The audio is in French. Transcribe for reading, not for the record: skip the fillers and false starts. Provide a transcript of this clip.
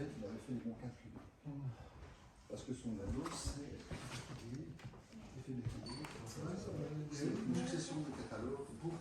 fait, il avait fait les bons calculs. Parce que son anneau, c'est une succession de catalogues pour